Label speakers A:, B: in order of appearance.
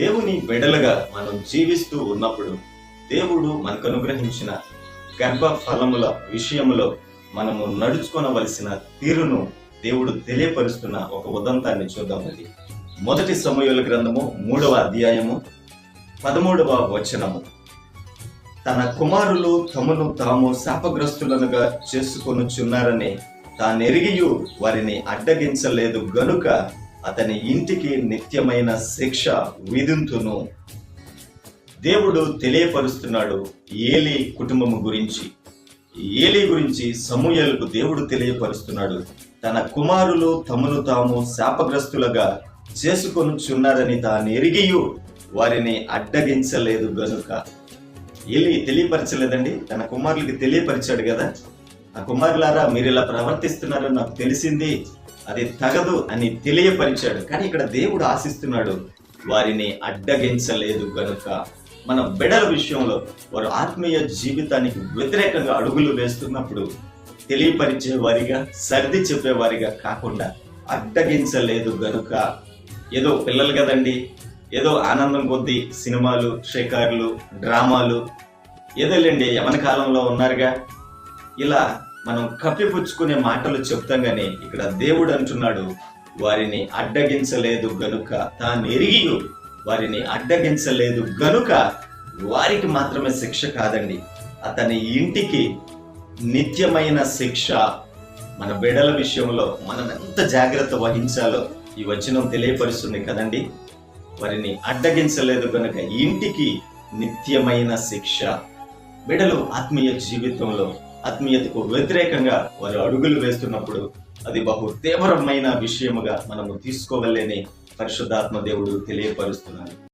A: దేవుని బిడ్డలుగా మనం జీవిస్తూ ఉన్నప్పుడు దేవుడు మనకు అనుగ్రహించిన గర్భ ఫలముల విషయంలో మనము నడుచుకొనవలసిన తీరును దేవుడు తెలియపరుస్తున్న ఒక ఉదంతాన్ని చూద్దాం. అది మొదటి సమూయేలు గ్రంథము 3వ అధ్యాయము 13వ వచనము. తన కుమారులు తమను తాము శాపగ్రస్తులనుగా చేసుకొనుచున్నారని తానెరిగియు వారిని అడ్డగించలేదు గనుక అతని ఇంటికి నిత్యమైన శిక్ష విధింతును. దేవుడు తెలియపరుస్తున్నాడు ఏలీ కుటుంబము గురించి. ఏలీ గురించి సమూయేలుకు దేవుడు తెలియపరుస్తున్నాడు. తన కుమారులు తమను తాము శాపగ్రస్తులుగా చేసుకొనుచున్నారని తాను ఎరిగియు వారిని అడ్డగించలేదు గనుక. ఏలీ తెలియపరచలేదండి, తన కుమారులకి తెలియపరిచాడు కదా. ఆ కుమారులారా, మీరు ఇలా ప్రవర్తిస్తున్నారని నాకు తెలిసింది, అది తగదు అని తెలియపరిచాడు. కానీ ఇక్కడ దేవుడు ఆశిస్తున్నాడు, వారిని అడ్డగించలేదు గనుక. మన బిడ్డల విషయంలో వారు ఆత్మీయ జీవితానికి వ్యతిరేకంగా అడుగులు వేస్తున్నప్పుడు తెలియపరిచే వారిగా, సర్ది చెప్పేవారిగా కాకుండా అడ్డగించలేదు గనుక. ఏదో పిల్లలు కదండి, ఏదో ఆనందం కొద్దీ సినిమాలు, షికార్లు, డ్రామాలు, ఏదోలేండి యవన కాలంలో ఉన్నారుగా, ఇలా మనం కప్పిపుచ్చుకునే మాటలు చెప్తాం. కానీ ఇక్కడ దేవుడు అంటున్నాడు, వారిని అడ్డగించలేదు గనుక. తాను ఎరిగి వారిని అడ్డగించలేదు గనుక వారికి మాత్రమే శిక్ష కాదండి, అతని ఇంటికి నిత్యమైన శిక్ష. మన బిడ్డల విషయంలో మనం ఎంత జాగ్రత్త వహించాలో ఈ వచనం తెలియపరుస్తుంది కదండి. వారిని అడ్డగించలేదు కనుక ఇంటికి నిత్యమైన శిక్ష. బిడ్డలు ఆత్మీయ జీవితంలో ఆత్మీయతకు వ్యతిరేకంగా వారు అడుగులు వేస్తున్నప్పుడు అది బహు తీవ్రమైన విషయముగా మనము తీసుకోవాలని పరిశుద్ధాత్మ దేవుడు తెలియపరుస్తున్నారు.